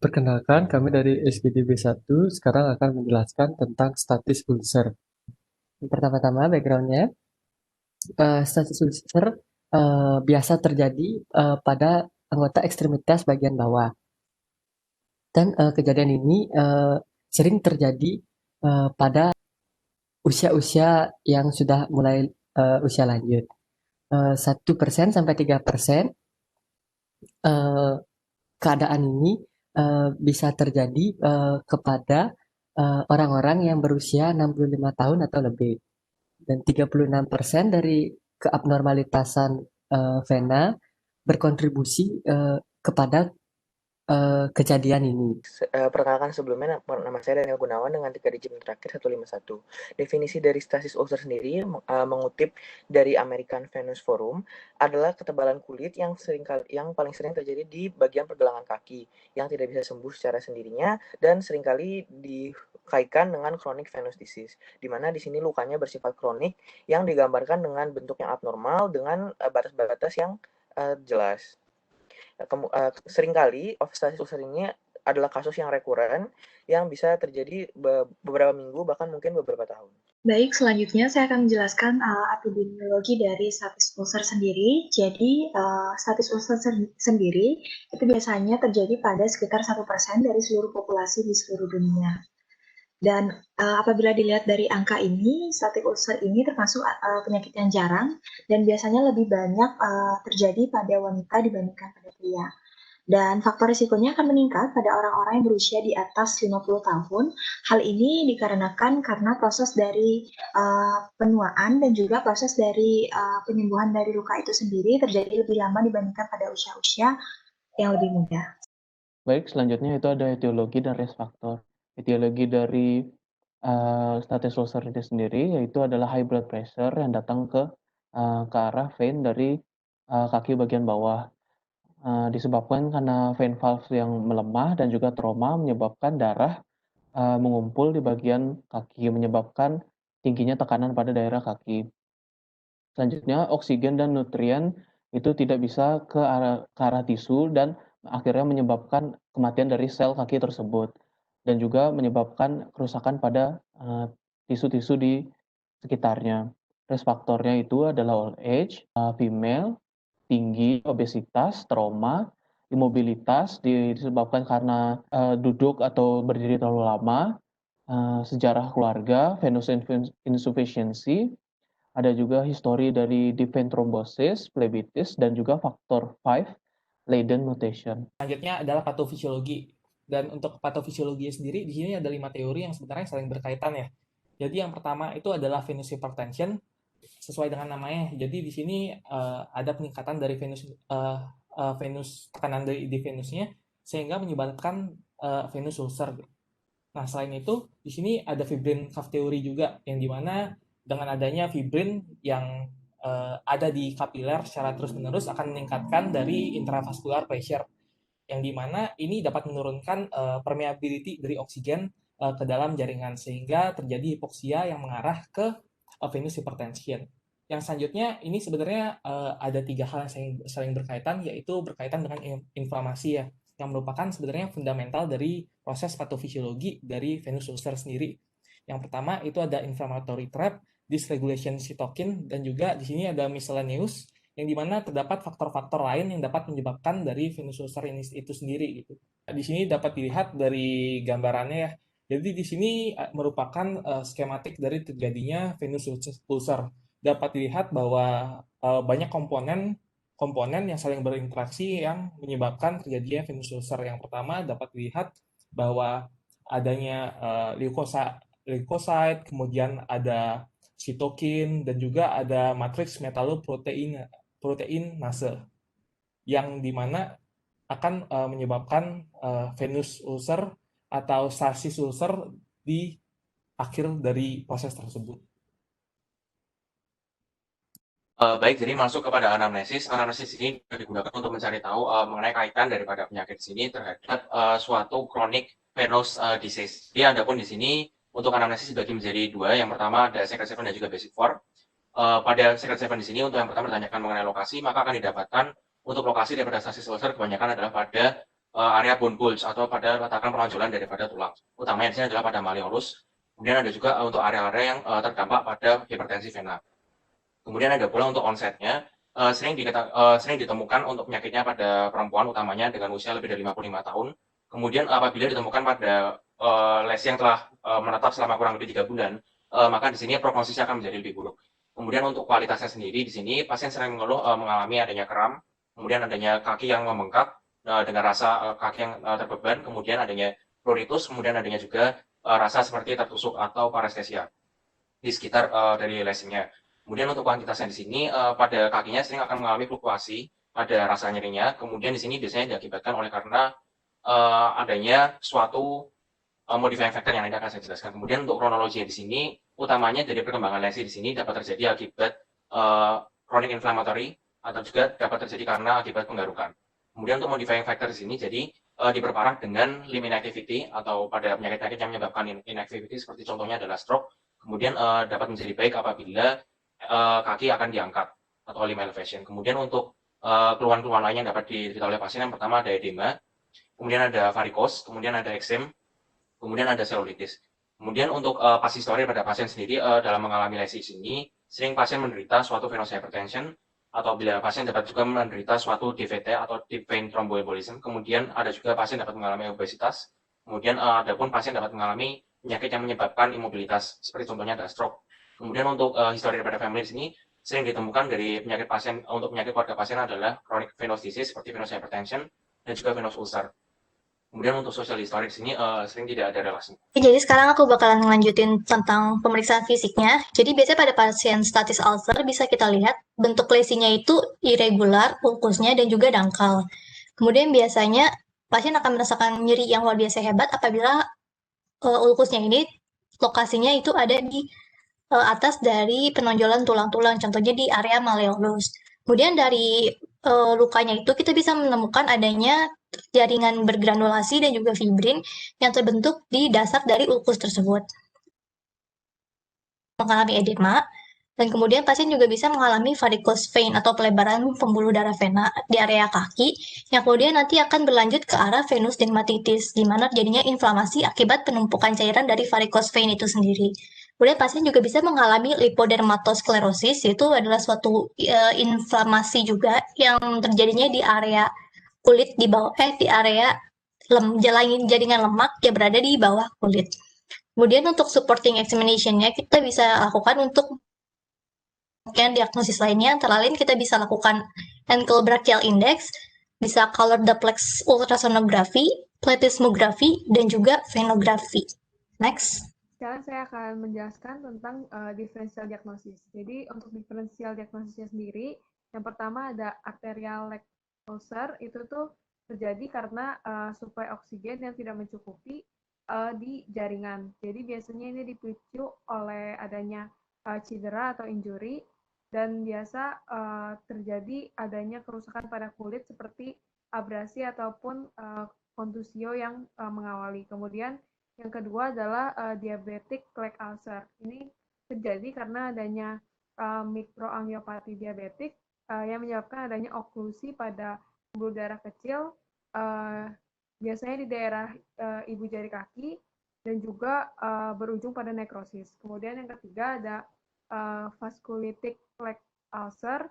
Perkenalkan, kami dari SGDB 1 sekarang akan menjelaskan tentang status ulcer. Pertama-tama backgroundnya, status ulcer biasa terjadi pada anggota ekstremitas bagian bawah. Dan kejadian ini sering terjadi pada usia-usia yang sudah mulai usia lanjut. 1% sampai 3% eh, keadaan ini bisa terjadi kepada orang-orang yang berusia 65 tahun atau lebih. Dan 36% dari keabnormalitasan vena berkontribusi kepada kejadian ini. Perkenalkan sebelumnya, nama saya Daniel Gunawan dengan 3 digit terakhir 151. Definisi dari stasis ulcer sendiri mengutip dari American Venous Forum adalah ketebalan kulit yang paling sering terjadi di bagian pergelangan kaki yang tidak bisa sembuh secara sendirinya dan seringkali dikaitkan dengan chronic venous disease, di mana di sini lukanya bersifat kronik yang digambarkan dengan bentuk yang abnormal dengan batas-batas yang jelas. Seringkali stasis ulcer ini adalah kasus yang rekuren yang bisa terjadi beberapa minggu bahkan mungkin beberapa tahun. Baik, selanjutnya saya akan menjelaskan epidemiologi dari status ulcer sendiri. Jadi, status ulcer sendiri itu biasanya terjadi pada sekitar 1% dari seluruh populasi di seluruh dunia. Dan apabila dilihat dari angka ini, status ulcer ini termasuk penyakit yang jarang dan biasanya lebih banyak terjadi pada wanita dibandingkan pada pria. Dan faktor risikonya akan meningkat pada orang-orang yang berusia di atas 50 tahun. Hal ini dikarenakan karena proses dari penuaan dan juga proses dari penyembuhan dari luka itu sendiri terjadi lebih lama dibandingkan pada usia-usia yang lebih muda. Baik, selanjutnya itu ada etiologi dan risk factor. Etiologi dari status ulcer itu sendiri yaitu adalah high blood pressure yang datang ke arah vein dari kaki bagian bawah. Disebabkan karena vein valve yang melemah dan juga trauma menyebabkan darah mengumpul di bagian kaki, menyebabkan tingginya tekanan pada daerah kaki. Selanjutnya, oksigen dan nutrien itu tidak bisa ke arah tisu dan akhirnya menyebabkan kematian dari sel kaki tersebut dan juga menyebabkan kerusakan pada tisu-tisu di sekitarnya. Risk faktornya itu adalah old age, female, tinggi, obesitas, trauma, imobilitas disebabkan karena duduk atau berdiri terlalu lama, sejarah keluarga, venous insufficiency, ada juga histori dari deep vein thrombosis, phlebitis, dan juga faktor 5 Leiden mutation. Selanjutnya adalah patofisiologi. Dan untuk patofisiologi sendiri, di sini ada 5 teori yang sebenarnya saling berkaitan ya. Jadi yang pertama itu adalah venous hypertension, sesuai dengan namanya. Jadi di sini ada peningkatan dari venous tekanan di venusnya sehingga menyebabkan venous ulcer. Nah, selain itu di sini ada fibrin cuff theory juga yang dimana dengan adanya fibrin yang ada di kapiler secara terus-menerus akan meningkatkan dari intravascular pressure yang dimana ini dapat menurunkan permeability dari oksigen ke dalam jaringan sehingga terjadi hipoksia yang mengarah ke venous hypertension. Yang selanjutnya ini sebenarnya ada 3 hal yang saling berkaitan, yaitu berkaitan dengan inflamasi ya, yang merupakan sebenarnya fundamental dari proses patofisiologi dari venous ulcer sendiri. Yang pertama itu ada inflammatory trap, dysregulation cytokine, dan juga di sini ada miscellaneous, yang dimana terdapat faktor-faktor lain yang dapat menyebabkan dari venous ulcer ini itu sendiri gitu. Di sini dapat dilihat dari gambarannya ya. Jadi di sini merupakan skematik dari terjadinya venous ulcer. Dapat dilihat bahwa banyak komponen yang saling berinteraksi yang menyebabkan terjadinya venous ulcer. Yang pertama dapat dilihat bahwa adanya leukocyte, kemudian ada sitokin, dan juga ada matriks metaloproteinase yang dimana akan menyebabkan venous ulcer atau stasis ulcer di akhir dari proses tersebut. Baik, jadi masuk kepada anamnesis. Anamnesis ini digunakan untuk mencari tahu mengenai kaitan daripada penyakit sini terhadap suatu chronic venous disease. Jadi adapun di sini untuk anamnesis dibagi menjadi 2. Yang pertama ada secret 7 dan juga basic 4. Pada secret 7 di sini untuk yang pertama ditanyakan mengenai lokasi, maka akan didapatkan untuk lokasi daripada stasis ulcer kebanyakan adalah pada area bone bulge atau pada letakkan penonjolan daripada tulang. Utamanya di sini adalah pada malleolus. Kemudian ada juga untuk area-area yang terdampak pada hipertensi vena. Kemudian ada pula untuk onsetnya, sering ditemukan untuk penyakitnya pada perempuan utamanya dengan usia lebih dari 55 tahun. Kemudian apabila ditemukan pada lesi yang telah menetap selama kurang lebih 3 bulan, maka di sini prognosisnya akan menjadi lebih buruk. Kemudian untuk kualitasnya sendiri di sini pasien sering mengeluh mengalami adanya kram, kemudian adanya kaki yang membengkak dengan rasa kaki yang terbeban, kemudian adanya pruritus, kemudian adanya juga rasa seperti tertusuk atau parestesia di sekitar dari lesinya. Kemudian untuk kuantitasnya di sini pada kakinya sering akan mengalami fluktuasi, ada rasa nyerinya. Kemudian di sini biasanya diakibatkan oleh karena adanya suatu modifying factor yang nanti akan saya jelaskan. Kemudian untuk kronologi di sini, utamanya dari perkembangan lesi di sini dapat terjadi akibat chronic inflammatory atau juga dapat terjadi karena akibat penggarukan. Kemudian untuk modifying factor di sini jadi diperparah dengan limb inactivity atau pada penyakit-penyakit yang menyebabkan inactivity seperti contohnya adalah stroke. Kemudian dapat menjadi baik apabila kaki akan diangkat atau limb elevation. Kemudian untuk keluhan-keluhan lain yang dapat diderita oleh pasien, yang pertama ada edema, kemudian ada varikos, kemudian ada eksem, kemudian ada selulitis. Kemudian untuk pas histori pada pasien sendiri dalam mengalami lesi ini, sering pasien menderita suatu venous hypertension, atau bila pasien dapat juga menderita suatu DVT atau deep vein thromboembolism. Kemudian ada juga pasien dapat mengalami obesitas. Kemudian ada pun pasien dapat mengalami penyakit yang menyebabkan imobilitas, seperti contohnya ada stroke. Kemudian untuk histori daripada family di sini sering ditemukan dari penyakit pasien, untuk penyakit keluarga pasien adalah chronic venous disease seperti venous hypertension dan juga venous ulcer. Kemudian untuk social history di sini sering tidak ada relasi. Jadi sekarang aku bakalan ngelanjutin tentang pemeriksaan fisiknya. Jadi biasanya pada pasien status ulcer bisa kita lihat bentuk lesinya itu irregular, ulkusnya dan juga dangkal. Kemudian biasanya pasien akan merasakan nyeri yang luar biasa hebat apabila ulkusnya ini lokasinya itu ada di atas dari penonjolan tulang-tulang, contohnya di area malleolus. Kemudian dari lukanya itu kita bisa menemukan adanya jaringan bergranulasi dan juga fibrin yang terbentuk di dasar dari ulkus tersebut. Mengalami edema, dan kemudian pasien juga bisa mengalami varicose vein atau pelebaran pembuluh darah vena di area kaki, yang kemudian nanti akan berlanjut ke arah venous dermatitis, di mana jadinya inflamasi akibat penumpukan cairan dari varicose vein itu sendiri. Kemudian pasien juga bisa mengalami lipodermatosklerosis, yaitu adalah suatu inflamasi juga yang terjadinya di area kulit di bawah di area jaringan lemak yang berada di bawah kulit. Kemudian untuk supporting examination-nya kita bisa lakukan untuk diagnosis lainnya, antara lain kita bisa lakukan ankle brachial index, bisa color duplex ultrasonography, plethysmography, dan juga venografi. Next. Sekarang saya akan menjelaskan tentang differential diagnosis. Jadi untuk differential diagnosisnya sendiri, yang pertama ada arterial leg ulcer, itu tuh terjadi karena suplai oksigen yang tidak mencukupi di jaringan. Jadi biasanya ini dipicu oleh adanya cedera atau injury, dan biasa terjadi adanya kerusakan pada kulit seperti abrasi ataupun kontusio yang mengawali. Kemudian yang kedua adalah diabetic leg ulcer. Ini terjadi karena adanya mikroangiopati diabetik yang menyebabkan adanya oklusi pada pembuluh darah kecil, biasanya di daerah ibu jari kaki, dan juga berujung pada nekrosis. Kemudian yang ketiga ada vasculitic leg ulcer,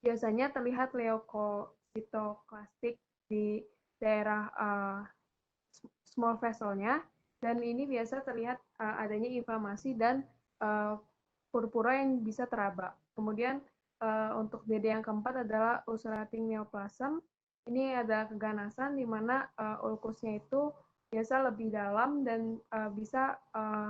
biasanya terlihat leukocytoclastic di daerah small vessel-nya, dan ini biasa terlihat adanya inflamasi dan purpura yang bisa teraba. Kemudian untuk DD yang keempat adalah ulcerating neoplasm. Ini ada keganasan di mana ulkusnya itu biasa lebih dalam dan bisa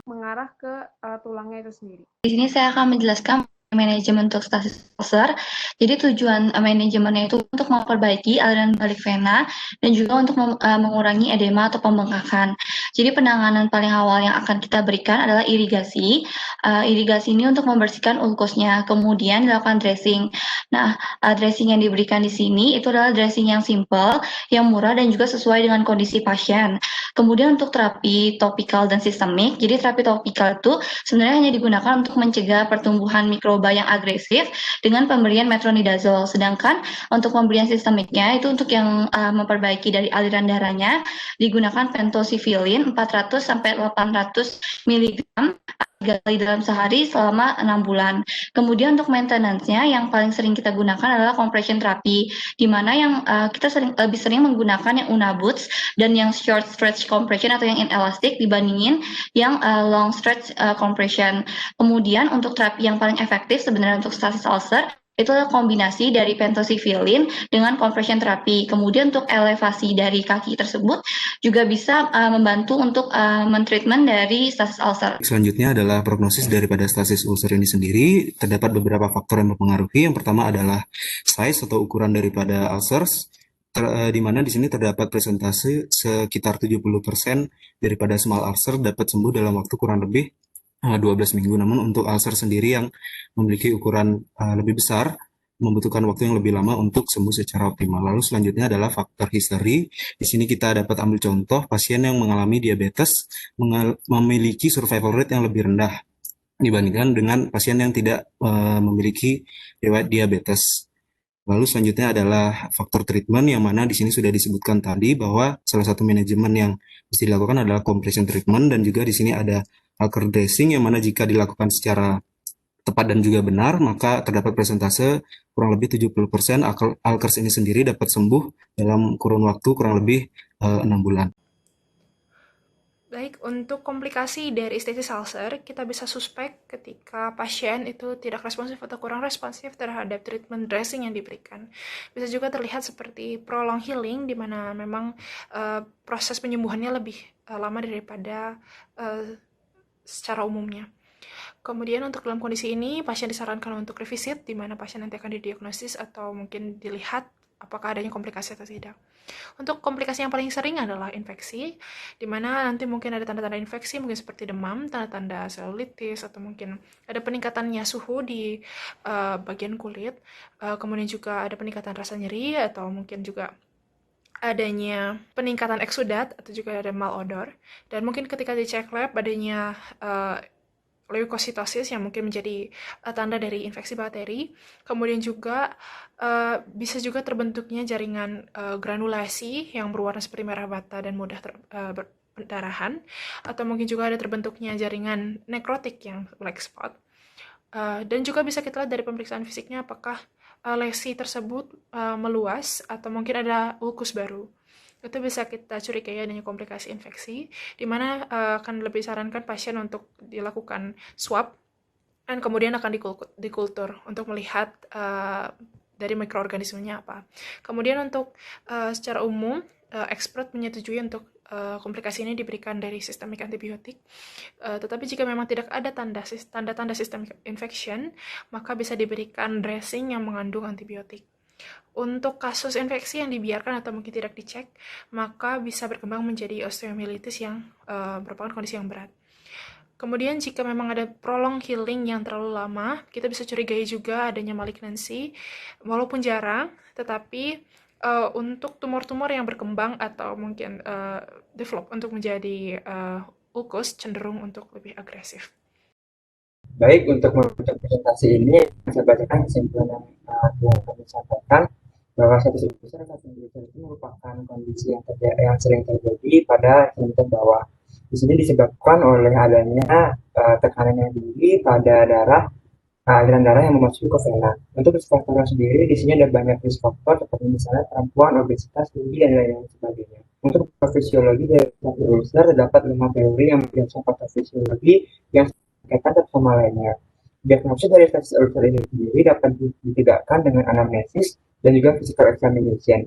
mengarah ke tulangnya itu sendiri. Di sini saya akan menjelaskan manajemen untuk status ulcer. Jadi tujuan manajemennya itu untuk memperbaiki aliran balik vena dan juga untuk mengurangi edema atau pembengkakan. Jadi penanganan paling awal yang akan kita berikan adalah irigasi. Irigasi ini untuk membersihkan ulkusnya, kemudian dilakukan dressing. Nah, dressing yang diberikan di sini itu adalah dressing yang simple, yang murah dan juga sesuai dengan kondisi pasien. Kemudian untuk terapi topikal dan sistemik, jadi terapi topikal itu sebenarnya hanya digunakan untuk mencegah pertumbuhan mikroba wabah yang agresif dengan pemberian metronidazole. Sedangkan untuk pemberian sistemiknya itu untuk yang memperbaiki dari aliran darahnya digunakan pentosifilin 400 sampai 800 mg 3 kali dalam sehari selama 6 bulan. Kemudian untuk maintenance-nya yang paling sering kita gunakan adalah compression therapy, di mana yang kita lebih sering menggunakan yang Unaboots dan yang short stretch compression atau yang inelastic dibandingin yang long stretch compression. Kemudian untuk terapi yang paling efektif sebenarnya untuk stasis ulcer itu adalah kombinasi dari pentosifilin dengan compression therapy. Kemudian untuk elevasi dari kaki tersebut juga bisa membantu untuk mentreatment dari stasis ulcer. Selanjutnya adalah prognosis daripada stasis ulcer ini sendiri. Terdapat beberapa faktor yang mempengaruhi. Yang pertama adalah size atau ukuran daripada ulcers, di mana di sini terdapat presentase sekitar 70% daripada small ulcer dapat sembuh dalam waktu kurang lebih 12 minggu. Namun untuk ulcer sendiri yang memiliki ukuran lebih besar membutuhkan waktu yang lebih lama untuk sembuh secara optimal. Lalu selanjutnya adalah faktor history. Di sini kita dapat ambil contoh pasien yang mengalami diabetes memiliki survival rate yang lebih rendah dibandingkan dengan pasien yang tidak memiliki riwayat diabetes. Lalu selanjutnya adalah faktor treatment, yang mana di sini sudah disebutkan tadi bahwa salah satu manajemen yang mesti dilakukan adalah compression treatment, dan juga di sini ada Alker dressing, yang mana jika dilakukan secara tepat dan juga benar, maka terdapat persentase kurang lebih 70% Alkers ini sendiri dapat sembuh dalam kurun waktu kurang lebih 6 bulan. Baik, untuk komplikasi dari stasis ulcer, kita bisa suspek ketika pasien itu tidak responsif atau kurang responsif terhadap treatment dressing yang diberikan. Bisa juga terlihat seperti prolonged healing, di mana memang proses penyembuhannya lebih lama daripada secara umumnya. Kemudian untuk dalam kondisi ini, pasien disarankan untuk revisit, di mana pasien nanti akan didiagnosis atau mungkin dilihat apakah adanya komplikasi atau tidak. Untuk komplikasi yang paling sering adalah infeksi, di mana nanti mungkin ada tanda-tanda infeksi, mungkin seperti demam, tanda-tanda selulitis, atau mungkin ada peningkatannya suhu di bagian kulit, kemudian juga ada peningkatan rasa nyeri, atau mungkin juga adanya peningkatan eksudat atau juga ada malodor, dan mungkin ketika dicek lab adanya leukositosis yang mungkin menjadi tanda dari infeksi bakteri. Kemudian juga bisa juga terbentuknya jaringan granulasi yang berwarna seperti merah bata dan mudah pendarahan, atau mungkin juga ada terbentuknya jaringan nekrotik yang black spot. Dan juga bisa kita lihat dari pemeriksaan fisiknya apakah lesi tersebut meluas atau mungkin ada ulkus baru. Itu bisa kita curigai adanya komplikasi infeksi, di mana akan lebih sarankan pasien untuk dilakukan swab dan kemudian akan dikultur untuk melihat dari mikroorganismenya apa. Kemudian untuk secara umum, expert menyetujui untuk komplikasi ini diberikan dari sistemik antibiotik. Tetapi jika memang tidak ada tanda-tanda systemic infection, maka bisa diberikan dressing yang mengandung antibiotik. Untuk kasus infeksi yang dibiarkan atau mungkin tidak dicek, maka bisa berkembang menjadi osteomyelitis yang merupakan kondisi yang berat. Kemudian jika memang ada prolonged healing yang terlalu lama, kita bisa curigai juga adanya malignancy, walaupun jarang, tetapi untuk tumor-tumor yang berkembang atau mungkin develop untuk menjadi ulkus cenderung untuk lebih agresif. Baik, untuk menutup presentasi ini, saya bacakan kesimpulan yang kami sampaikan, bahwa status ulcer itu merupakan kondisi yang sering terjadi pada jantung bawah. Di sini disebabkan oleh adanya tekanan yang tinggi pada aliran darah yang memasuki ke vena. Untuk risk factor sendiri, di sini ada banyak risk factor seperti misalnya perempuan, obesitas, tinggi, dan lain sebagainya. Untuk fisiologi dari status ulcer, terdapat 5 teori yang berdasarkan patofisiologi yang berkaitan satu sama lainnya. Diagnosis dari status ulcer ini sendiri dapat ditegakkan dengan anamnesis dan juga physical examination.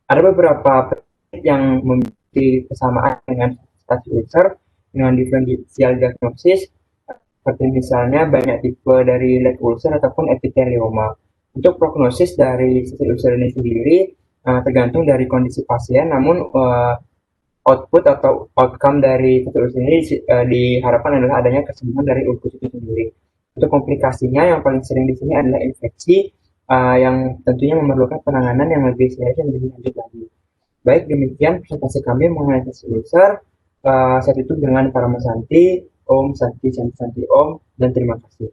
Ada beberapa yang memiliki kesamaan dengan status ulcer dengan differential diagnosis, seperti misalnya banyak tipe dari leg ulcer ataupun epithelioma. Untuk prognosis dari status ulcer ini sendiri tergantung dari kondisi pasien, namun output atau outcome dari status ulcer ini diharapkan adalah adanya kesembuhan dari ulkus itu sendiri. Untuk komplikasinya yang paling sering di sini adalah infeksi yang tentunya memerlukan penanganan yang lebih serius dan lebih lanjut lagi. Baik, demikian presentasi kami mengenai status ulcer. Saya tutup dengan Paramasanti, Om Santi Santi Santi Om, dan terima kasih.